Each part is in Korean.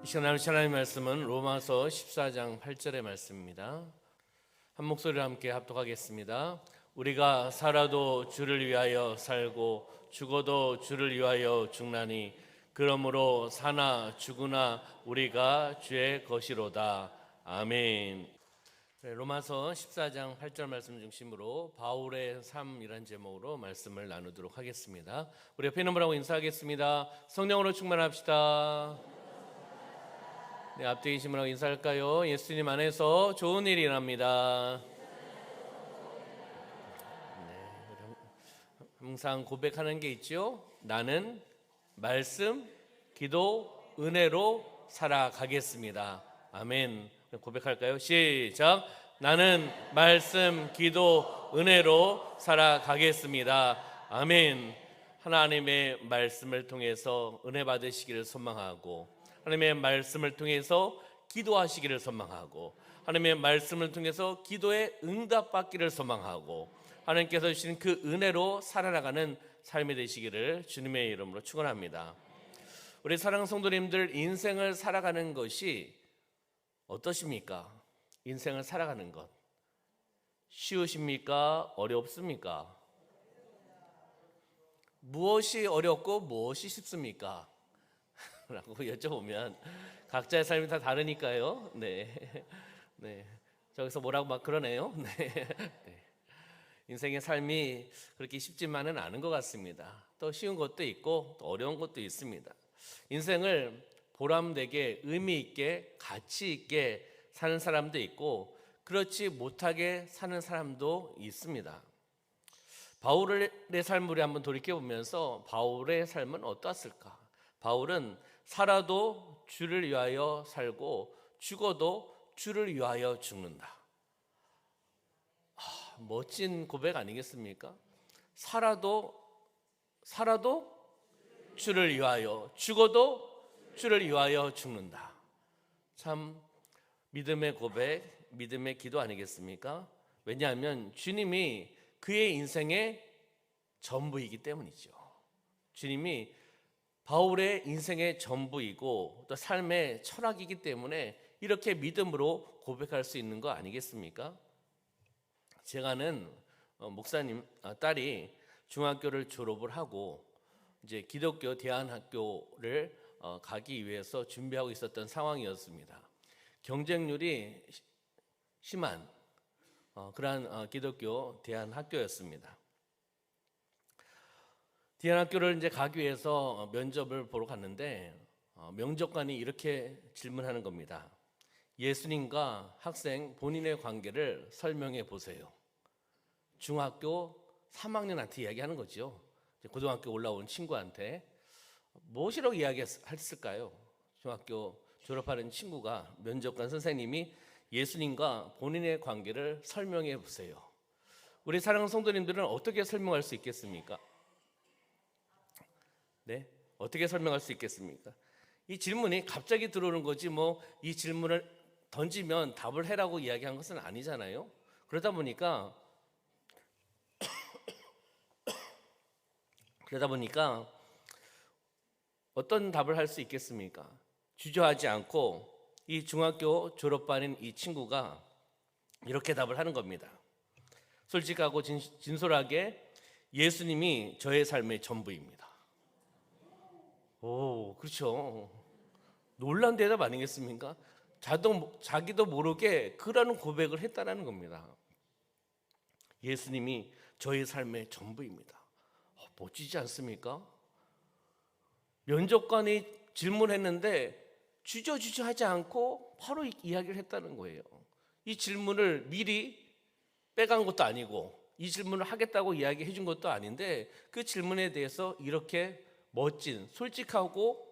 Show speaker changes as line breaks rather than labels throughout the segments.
시간 하나님의 말씀은 로마서 14장 8절의 말씀입니다. 한 목소리로 함께 합독하겠습니다. 우리가 살아도 주를 위하여 살고 죽어도 주를 위하여 죽나니 그러므로 사나 죽으나 우리가 주의 것이로다. 아멘. 로마서 14장 8절 말씀 중심으로 바울의 삶이란 제목으로 말씀을 나누도록 하겠습니다. 우리 옆에 있는 분하고 인사하겠습니다. 성령으로 충만합시다. 네, 앞뒤 계신 분하고 인사할까요? 예수님 안에서 좋은 일이 일어납니다. 네, 항상 고백하는 게 있죠. 나는 말씀, 기도, 은혜로 살아가겠습니다. 아멘. 고백할까요? 시작. 나는 말씀, 기도, 은혜로 살아가겠습니다. 아멘. 하나님의 말씀을 통해서 은혜 받으시기를 소망하고, 하나님의 말씀을 통해서 기도하시기를 소망하고, 하나님의 말씀을 통해서 기도에 응답받기를 소망하고, 하나님께서 주신 그 은혜로 살아나가는 삶이 되시기를 주님의 이름으로 축원합니다. 우리 사랑하는 성도님들, 인생을 살아가는 것이 어떠십니까? 인생을 살아가는 것 쉬우십니까? 어렵습니까? 무엇이 어렵고 무엇이 쉽습니까? 라고 여쭤보면 각자의 삶이 다 다르니까요. 네. 저기서 뭐라고 막 그러네요. 네. 인생의 삶이 그렇게 쉽지만은 않은 것 같습니다. 또 쉬운 것도 있고 또 어려운 것도 있습니다. 인생을 보람되게 의미 있게 가치 있게 사는 사람도 있고 그렇지 못하게 사는 사람도 있습니다. 바울의 삶을 우리 한번 돌이켜보면서 바울의 삶은 어떠했을까? 바울은 살아도 주를 위하여 살고 죽어도 주를 위하여 죽는다. 멋진 고백 아니겠습니까? 살아도 주를 위하여 죽어도 주를 위하여 죽는다. 참 믿음의 고백, 믿음의 기도 아니겠습니까? 왜냐하면 주님이 그의 인생의 전부이기 때문이죠. 주님이 바울의 인생의 전부이고 또 삶의 철학이기 때문에 이렇게 믿음으로 고백할 수 있는 거 아니겠습니까? 제가 아는 목사님 딸이 중학교를 졸업을 하고 이제 기독교 대안학교를 가기 위해서 준비하고 있었던 상황이었습니다. 경쟁률이 심한 그러한 기독교 대안학교였습니다. 대안학교를 이제 가기 위해서 면접을 보러 갔는데 면접관이 이렇게 질문하는 겁니다. 예수님과 학생 본인의 관계를 설명해 보세요. 중학교 3학년한테 이야기하는 거죠. 고등학교 올라온 친구한테 무엇이라고 이야기했을까요? 중학교 졸업하는 친구가 면접관 선생님이 예수님과 본인의 관계를 설명해 보세요. 우리 사랑하는 성도님들은 어떻게 설명할 수 있겠습니까? 네, 어떻게 설명할 수 있겠습니까? 이 질문이 갑자기 들어오는 거지 뭐 이 질문을 던지면 답을 해라고 이야기한 것은 아니잖아요. 그러다 보니까 어떤 답을 할 수 있겠습니까? 주저하지 않고 이 중학교 졸업반인 이 친구가 이렇게 답을 하는 겁니다. 솔직하고 진솔하게 예수님이 저의 삶의 전부입니다. 오, 그렇죠. 놀란 대답 아니겠습니까? 자기도 모르게 그러는 고백을 했다는 겁니다. 예수님이 저의 삶의 전부입니다. 멋지지 않습니까? 면접관이 질문했는데 주저하지 않고 바로 이야기를 했다는 거예요. 이 질문을 미리 빼간 것도 아니고 이 질문을 하겠다고 이야기해 준 것도 아닌데 그 질문에 대해서 이렇게 멋진, 솔직하고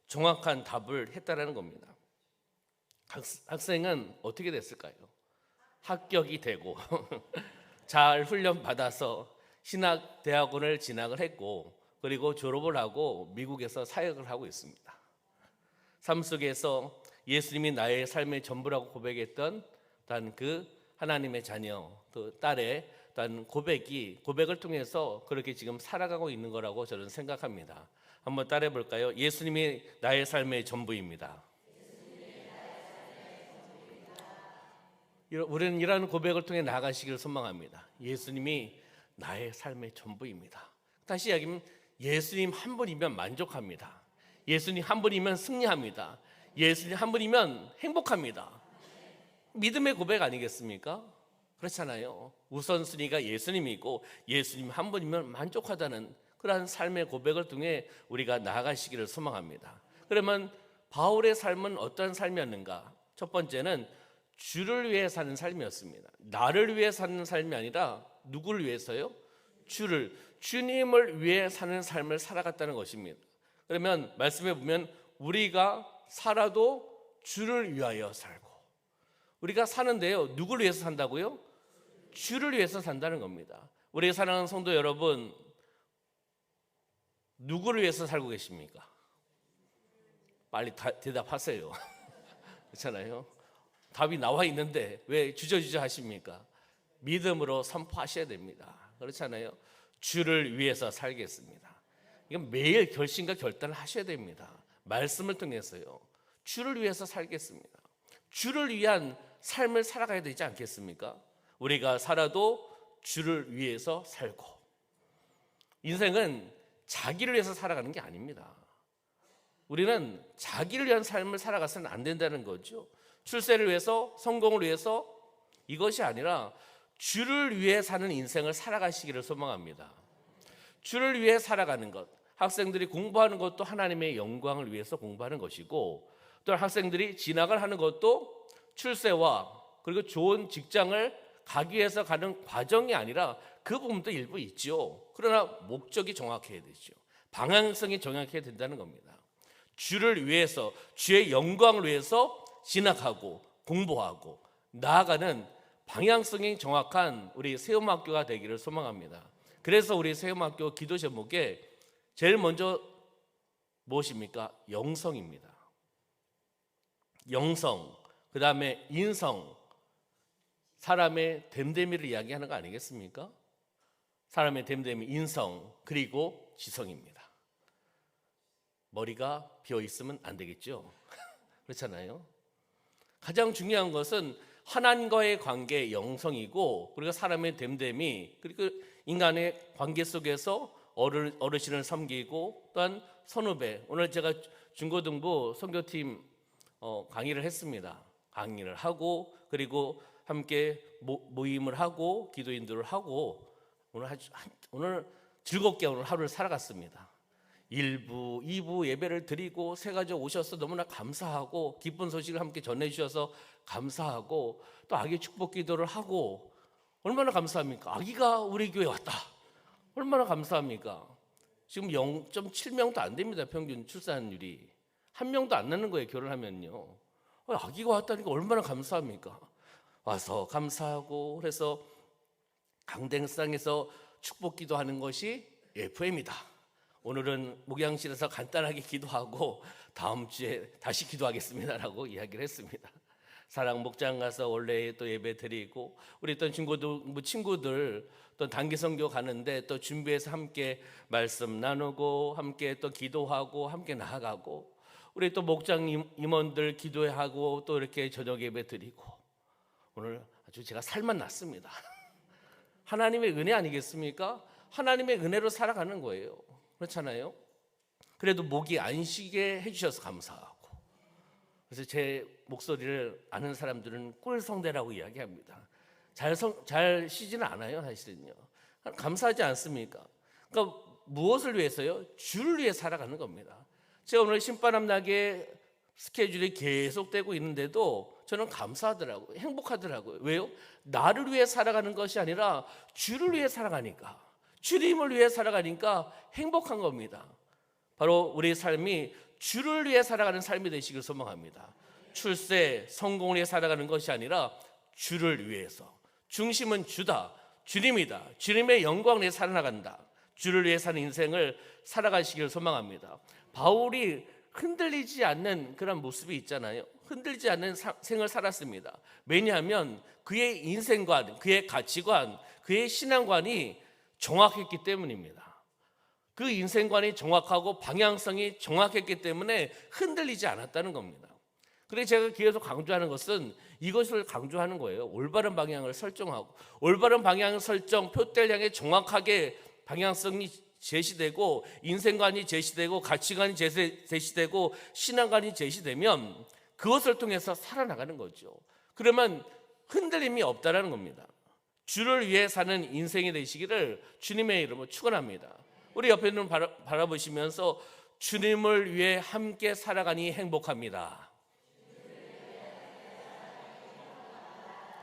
정확한 답을 했다는 겁니다. 학생은 어떻게 됐을까요? 합격이 되고 잘 훈련받아서 신학대학원을 진학을 했고 그리고 졸업을 하고 미국에서 사역을 하고 있습니다. 삶 속에서 예수님이 나의 삶의 전부라고 고백했던 단 그 하나님의 자녀, 그 딸의 단 고백을 통해서 그렇게 지금 살아가고 있는 거라고 저는 생각합니다. 한번 따라해 볼까요? 예수님이 나의 삶의 전부입니다. 우리는 이러한 고백을 통해 나아가시기를 소망합니다. 예수님이 나의 삶의 전부입니다. 다시 이야기하면 예수님 한 분이면 만족합니다. 예수님 한 분이면 승리합니다. 예수님 한 분이면 행복합니다. 믿음의 고백 아니겠습니까? 그렇잖아요. 우선순위가 예수님이고 예수님 한 분이면 만족하다는 그러한 삶의 고백을 통해 우리가 나아가시기를 소망합니다. 그러면 바울의 삶은 어떤 삶이었는가? 첫 번째는 주를 위해 사는 삶이었습니다. 나를 위해 사는 삶이 아니라 누구를 위해서요? 주님을 위해 사는 삶을 살아갔다는 것입니다. 그러면 말씀해 보면 우리가 살아도 주를 위하여 살고, 우리가 사는데요, 누구를 위해서 산다고요? 주를 위해서 산다는 겁니다. 우리 사랑하는 성도 여러분, 누구를 위해서 살고 계십니까? 빨리 대답하세요. 그렇잖아요. 답이 나와 있는데 왜 주저주저 하십니까? 믿음으로 선포하셔야 됩니다. 그렇잖아요. 주를 위해서 살겠습니다. 이건 매일 결심과 결단을 하셔야 됩니다. 말씀을 통해서요. 주를 위해서 살겠습니다. 주를 위한 삶을 살아가야 되지 않겠습니까? 우리가 살아도 주를 위해서 살고, 인생은 자기를 위해서 살아가는 게 아닙니다. 우리는 자기를 위한 삶을 살아가서는 안 된다는 거죠. 출세를 위해서, 성공을 위해서, 이것이 아니라 주를 위해 사는 인생을 살아가시기를 소망합니다. 주를 위해 살아가는 것, 학생들이 공부하는 것도 하나님의 영광을 위해서 공부하는 것이고, 또 학생들이 진학을 하는 것도 출세와 그리고 좋은 직장을 가기 위해서 가는 과정이 아니라 그 부분도 일부 있죠. 그러나 목적이 정확해야 되죠. 방향성이 정확해야 된다는 겁니다. 주를 위해서, 주의 영광을 위해서 진학하고 공부하고 나아가는 방향성이 정확한 우리 세움학교가 되기를 소망합니다. 그래서 우리 세움학교 기도 제목에 제일 먼저 무엇입니까? 영성입니다. 영성, 그 다음에 인성, 사람의 됨됨이를 이야기하는 거 아니겠습니까? 사람의 됨됨이, 인성, 그리고 지성입니다. 머리가 비어 있으면 안 되겠죠. 그렇잖아요. 가장 중요한 것은 하나님과의 관계, 영성이고, 그리고 사람의 됨됨이, 그리고 인간의 관계 속에서 어르신을 섬기고, 또한 선후배. 오늘 제가 중고등부 선교팀 강의를 했습니다. 강의를 하고, 그리고 함께 모임을 하고, 기도인들을 하고, 오늘 즐겁게 오늘 하루를 살아갔습니다. 1부, 2부 예배를 드리고 새 가족 오셔서 너무나 감사하고, 기쁜 소식을 함께 전해주셔서 감사하고, 또 아기 축복 기도를 하고, 얼마나 감사합니까? 아기가 우리 교회 왔다. 얼마나 감사합니까? 지금 0.7명도 안 됩니다. 평균 출산율이. 1명도 안 나는 거예요. 결혼하면요. 아기가 왔다니까 얼마나 감사합니까? 와서 감사하고, 그래서 강댕상에서 축복 기도하는 것이 FM이다. 오늘은 목양실에서 간단하게 기도하고 다음 주에 다시 기도하겠습니다라고 이야기를 했습니다. 사랑 목장 가서 원래 또 예배 드리고, 우리 또 중고등부 친구들 또 단기 선교 가는데 또 준비해서 함께 말씀 나누고, 함께 또 기도하고, 함께 나아가고, 우리 또 목장 임원들 기도하고, 또 이렇게 저녁 예배 드리고, 오늘 아주 제가 살만 났습니다. 하나님의 은혜 아니겠습니까? 하나님의 은혜로 살아가는 거예요. 그렇잖아요. 그래도 목이 안 쉬게 해주셔서 감사하고, 그래서 제 목소리를 아는 사람들은 꿀성대라고 이야기합니다. 잘 쉬지는 않아요, 사실은요. 감사하지 않습니까? 그러니까 무엇을 위해서요? 주를 위해 살아가는 겁니다. 제가 오늘 신바람나게 스케줄이 계속되고 있는데도 저는 감사하더라고요. 행복하더라고요. 왜요? 나를 위해 살아가는 것이 아니라 주를 위해 살아가니까, 주님을 위해 살아가니까 행복한 겁니다. 바로 우리의 삶이 주를 위해 살아가는 삶이 되시길 소망합니다. 출세, 성공을 위해 살아가는 것이 아니라 주를 위해서. 중심은 주다, 주님이다. 주님의 영광을 위해 살아나간다. 주를 위해 사는 인생을 살아가시길 소망합니다. 바울이 흔들리지 않는 그런 모습이 있잖아요. 흔들리지 않는 생을 살았습니다. 왜냐하면 그의 인생관, 그의 가치관, 그의 신앙관이 정확했기 때문입니다. 그 인생관이 정확하고 방향성이 정확했기 때문에 흔들리지 않았다는 겁니다. 그래서 제가 계속 강조하는 것은 이것을 강조하는 거예요. 올바른 방향을 설정하고, 올바른 방향 설정, 표대를 향해 정확하게 방향성이 제시되고, 인생관이 제시되고, 가치관이 제시되고, 신앙관이 제시되면 그것을 통해서 살아나가는 거죠. 그러면 흔들림이 없다라는 겁니다. 주를 위해 사는 인생이 되시기를 주님의 이름으로 축원합니다. 우리 옆에 있는 분 바라보시면서 주님을 위해 함께 살아가니 행복합니다.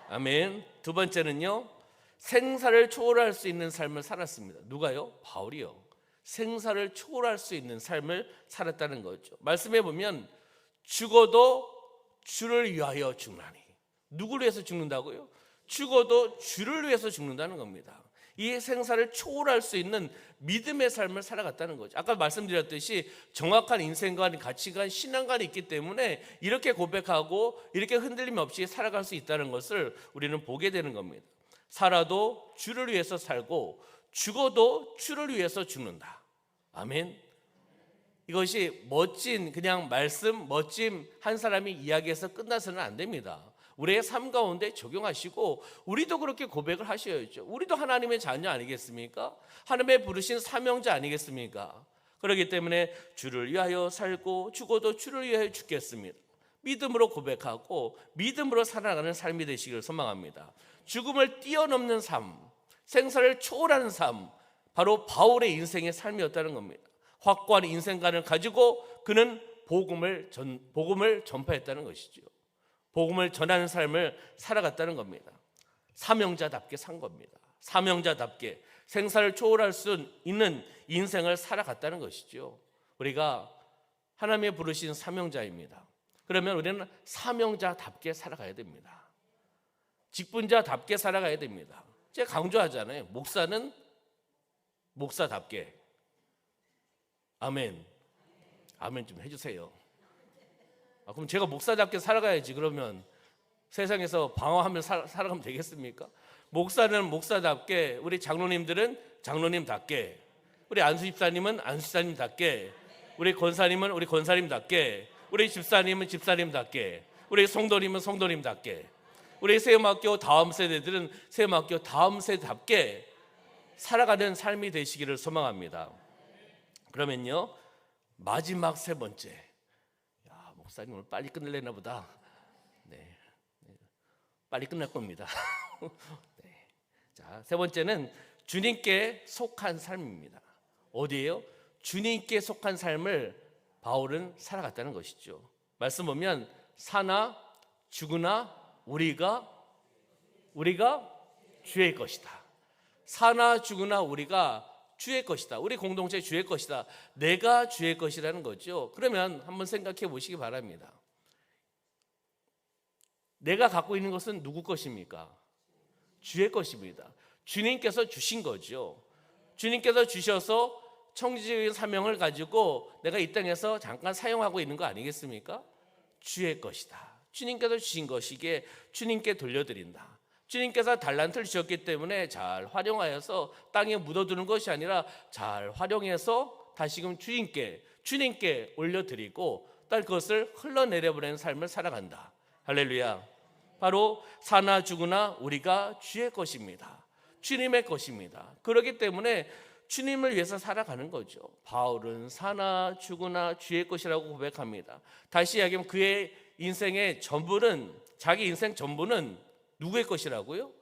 아멘. 두 번째는요, 생사를 초월할 수 있는 삶을 살았습니다. 누가요? 바울이요. 생사를 초월할 수 있는 삶을 살았다는 거죠. 말씀해 보면 죽어도 주를 위하여 죽나니. 누구를 위해서 죽는다고요? 죽어도 주를 위해서 죽는다는 겁니다. 이 생사를 초월할 수 있는 믿음의 삶을 살아갔다는 거죠. 아까 말씀드렸듯이 정확한 인생관, 가치관, 신앙관이 있기 때문에 이렇게 고백하고 이렇게 흔들림 없이 살아갈 수 있다는 것을 우리는 보게 되는 겁니다. 살아도 주를 위해서 살고 죽어도 주를 위해서 죽는다. 아멘. 이것이 멋진 그냥 말씀, 멋진 한 사람이 이야기해서 끝나서는 안 됩니다. 우리의 삶 가운데 적용하시고 우리도 그렇게 고백을 하셔야죠. 우리도 하나님의 자녀 아니겠습니까? 하나님의 부르신 사명자 아니겠습니까? 그렇기 때문에 주를 위하여 살고 죽어도 주를 위하여 죽겠습니다. 믿음으로 고백하고 믿음으로 살아가는 삶이 되시기를 소망합니다. 죽음을 뛰어넘는 삶, 생사를 초월하는 삶, 바로 바울의 인생의 삶이었다는 겁니다. 확고한 인생관을 가지고 그는 복음을 전파했다는 것이죠. 복음을 전하는 삶을 살아갔다는 겁니다. 사명자답게 산 겁니다. 사명자답게 생사를 초월할 수 있는 인생을 살아갔다는 것이죠. 우리가 하나님의 부르신 사명자입니다. 그러면 우리는 사명자답게 살아가야 됩니다. 직분자답게 살아가야 됩니다. 제가 강조하잖아요. 목사는 목사답게. 아멘. 아멘 좀 해주세요. 그럼 제가 목사답게 살아가야지. 그러면 세상에서 방황하며 살아가면 되겠습니까? 목사는 목사답게, 우리 장로님들은 장로님답게, 우리 안수집사님은 안수집사님답게, 우리 권사님은 우리 권사님답게, 우리 집사님은 집사님답게, 우리 성도님은 성도님답게, 우리 세움학교 다음 세대들은 세움학교 다음 세대답게 살아가는 삶이 되시기를 소망합니다. 그러면요, 마지막 세 번째. 목사님 오늘 빨리 끝낼래나 보다. 네, 빨리 끝날 겁니다. 네. 자, 세 번째는 주님께 속한 삶입니다. 어디예요? 주님께 속한 삶을 바울은 살아갔다는 것이죠. 말씀 보면 사나 죽으나 우리가 주의 것이다. 사나 죽으나 우리가 주의 것이다. 우리 공동체 주의 것이다. 내가 주의 것이라는 거죠. 그러면 한번 생각해 보시기 바랍니다. 내가 갖고 있는 것은 누구 것입니까? 주의 것입니다. 주님께서 주신 거죠. 주님께서 주셔서 청지적인 사명을 가지고 내가 이 땅에서 잠깐 사용하고 있는 거 아니겠습니까? 주의 것이다. 주님께서 주신 것이기에 주님께 돌려드린다. 주님께서 달란트를 주셨기 때문에 잘 활용하여서 땅에 묻어두는 것이 아니라 잘 활용해서 다시금 주님께 올려드리고 딸 그것을 흘러내려보내는 삶을 살아간다. 할렐루야. 바로 사나 죽으나 우리가 주의 것입니다. 주님의 것입니다. 그렇기 때문에 주님을 위해서 살아가는 거죠. 바울은 사나 죽으나 주의 것이라고 고백합니다. 다시 이야기하면 그의 인생의 전부는, 자기 인생 전부는 누구의 것이라고요?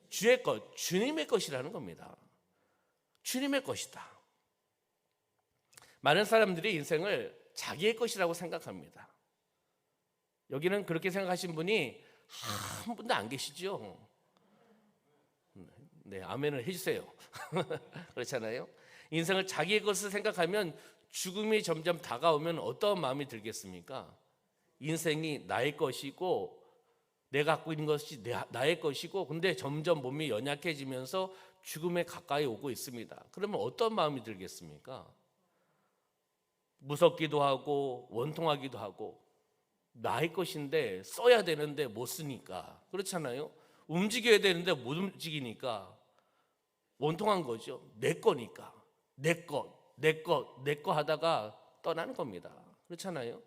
주의 것, 주님의 것이라는 겁니다. 주님의 것이다. 많은 사람들이 인생을 자기의 것이라고 생각합니다. 여기는 그렇게 생각하신 분이 한 분도 안 계시죠? 네, 아멘을 해주세요. 그렇잖아요. 인생을 자기의 것을 생각하면 죽음이 점점 다가오면 어떤 마음이 들겠습니까? 인생이 나의 것이고 내가 갖고 있는 것이 나의 것이고 근데 점점 몸이 연약해지면서 죽음에 가까이 오고 있습니다. 그러면 어떤 마음이 들겠습니까? 무섭기도 하고 원통하기도 하고 나의 것인데 써야 되는데 못 쓰니까 그렇잖아요. 움직여야 되는데 못 움직이니까 원통한 거죠. 내 거니까 내 거 하다가 떠나는 겁니다. 그렇잖아요.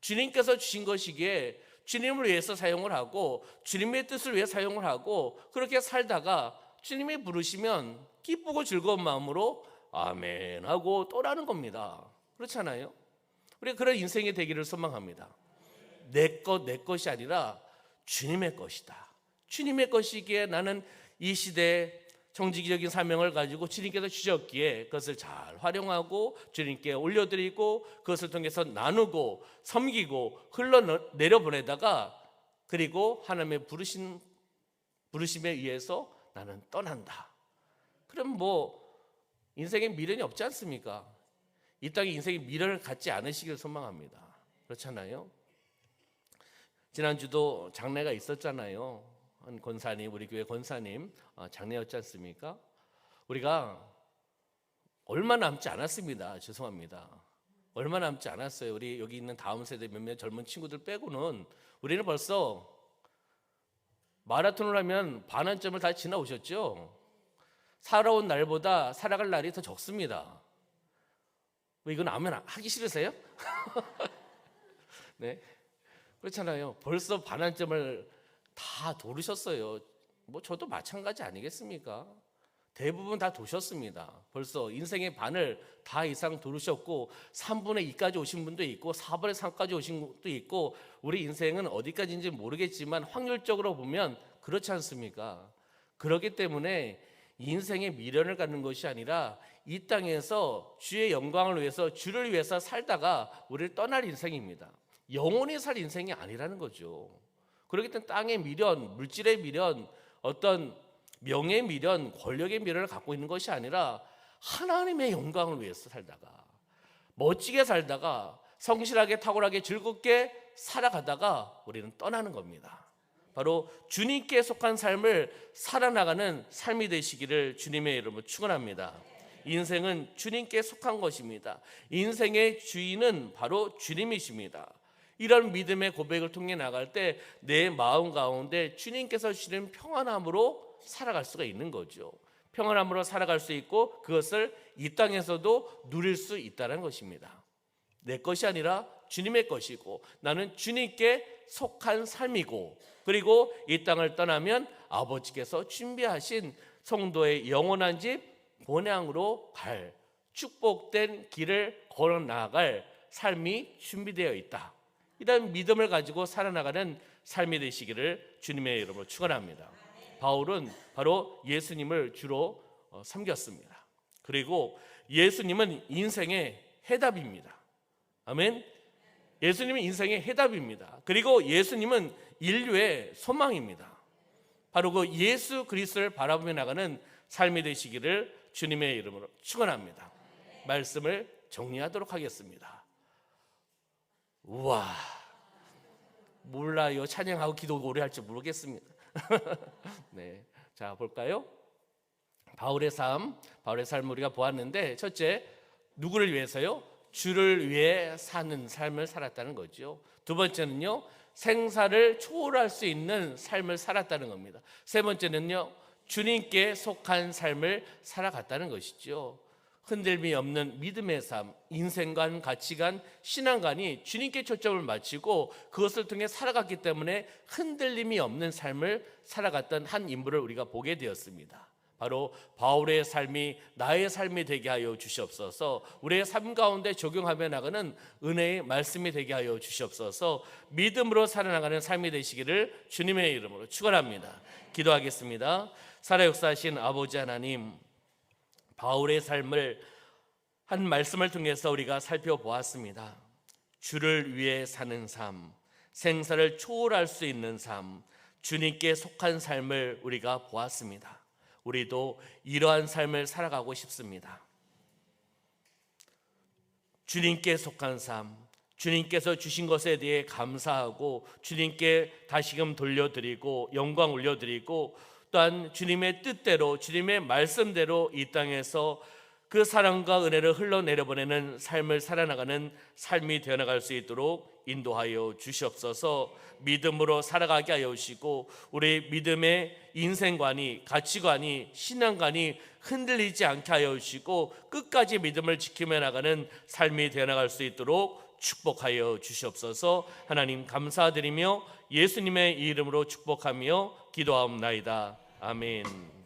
주님께서 주신 것이기에 주님을 위해서 사용을 하고 주님의 뜻을 위해 사용을 하고 그렇게 살다가 주님이 부르시면 기쁘고 즐거운 마음으로 아멘 하고 떠나는 겁니다. 그렇잖아요. 우리가 그런 인생이 되기를 소망합니다. 내 것이 아니라 주님의 것이다. 주님의 것이기에 나는 이 시대에 정직적인 사명을 가지고 주님께서 주셨기에 그것을 잘 활용하고 주님께 올려드리고 그것을 통해서 나누고 섬기고 흘러내려보내다가 그리고 하나님의 부르심에 의해서 나는 떠난다. 그럼 뭐 인생에 미련이 없지 않습니까? 이 땅에 인생에 미련을 갖지 않으시길 소망합니다. 그렇잖아요. 지난주도 장례가 있었잖아요. 한 권사님, 우리 교회 권사님 장례였지 않습니까? 우리가 얼마 남지 않았습니다. 죄송합니다. 얼마 남지 않았어요. 우리 여기 있는 다음 세대 몇몇 젊은 친구들 빼고는 우리는 벌써 마라톤을 하면 반환점을 다 지나오셨죠. 살아온 날보다 살아갈 날이 더 적습니다. 뭐 이건 아면 하기 싫으세요? 네, 그렇잖아요. 벌써 반환점을 다 도르셨어요. 뭐 저도 마찬가지 아니겠습니까? 대부분 다 도셨습니다. 벌써 인생의 반을 다 이상 도르셨고 3분의 2까지 오신 분도 있고 4분의 3까지 오신 분도 있고 우리 인생은 어디까지인지 모르겠지만 확률적으로 보면 그렇지 않습니까? 그렇기 때문에 인생의 미련을 갖는 것이 아니라 이 땅에서 주의 영광을 위해서 주를 위해서 살다가 우리를 떠날 인생입니다. 영원히 살 인생이 아니라는 거죠. 그렇기 때문에 땅의 미련, 물질의 미련, 어떤 명예의 미련, 권력의 미련을 갖고 있는 것이 아니라 하나님의 영광을 위해서 살다가 멋지게 살다가 성실하게 탁월하게 즐겁게 살아가다가 우리는 떠나는 겁니다. 바로 주님께 속한 삶을 살아나가는 삶이 되시기를 주님의 이름으로 축원합니다. 인생은 주님께 속한 것입니다. 인생의 주인은 바로 주님이십니다. 이런 믿음의 고백을 통해 나갈 때 내 마음 가운데 주님께서 주시는 평안함으로 살아갈 수가 있는 거죠. 평안함으로 살아갈 수 있고 그것을 이 땅에서도 누릴 수 있다는 것입니다. 내 것이 아니라 주님의 것이고 나는 주님께 속한 삶이고 그리고 이 땅을 떠나면 아버지께서 준비하신 성도의 영원한 집 본향으로 갈 축복된 길을 걸어 나갈 삶이 준비되어 있다. 이런 믿음을 가지고 살아나가는 삶이 되시기를 주님의 이름으로 축원합니다. 바울은 바로 예수님을 주로 섬겼습니다. 그리고 예수님은 인생의 해답입니다. 아멘. 예수님은 인생의 해답입니다. 그리고 예수님은 인류의 소망입니다. 바로 그 예수 그리스도를 바라보며 나가는 삶이 되시기를 주님의 이름으로 축원합니다. 말씀을 정리하도록 하겠습니다. 우와, 몰라요. 찬양하고 기도 오래 할지 모르겠습니다. 네, 자 볼까요? 바울의 삶 우리가 보았는데 첫째, 누구를 위해서요? 주를 위해 사는 삶을 살았다는 거죠. 두 번째는요, 생사를 초월할 수 있는 삶을 살았다는 겁니다. 세 번째는요, 주님께 속한 삶을 살아갔다는 것이죠. 흔들림이 없는 믿음의 삶, 인생관, 가치관, 신앙관이 주님께 초점을 맞추고 그것을 통해 살아갔기 때문에 흔들림이 없는 삶을 살아갔던 한 인물을 우리가 보게 되었습니다. 바로 바울의 삶이 나의 삶이 되게 하여 주시옵소서. 우리의 삶 가운데 적용하며 나가는 은혜의 말씀이 되게 하여 주시옵소서. 믿음으로 살아나가는 삶이 되시기를 주님의 이름으로 축원합니다. 기도하겠습니다. 살아 역사하신 아버지 하나님, 바울의 삶을 한 말씀을 통해서 우리가 살펴보았습니다. 주를 위해 사는 삶, 생사를 초월할 수 있는 삶, 주님께 속한 삶을 우리가 보았습니다. 우리도 이러한 삶을 살아가고 싶습니다. 주님께 속한 삶, 주님께서 주신 것에 대해 감사하고 주님께 다시금 돌려드리고 영광 올려드리고 또한 주님의 뜻대로 주님의 말씀대로 이 땅에서 그 사랑과 은혜를 흘러내려보내는 삶을 살아나가는 삶이 되어나갈 수 있도록 인도하여 주시옵소서. 믿음으로 살아가게 하여 주시고 우리 믿음의 인생관이, 가치관이, 신앙관이 흔들리지 않게 하여 주시고 끝까지 믿음을 지키며 나가는 삶이 되어나갈 수 있도록 축복하여 주시옵소서. 하나님 감사드리며 예수님의 이름으로 축복하며 기도하옵나이다. 아멘.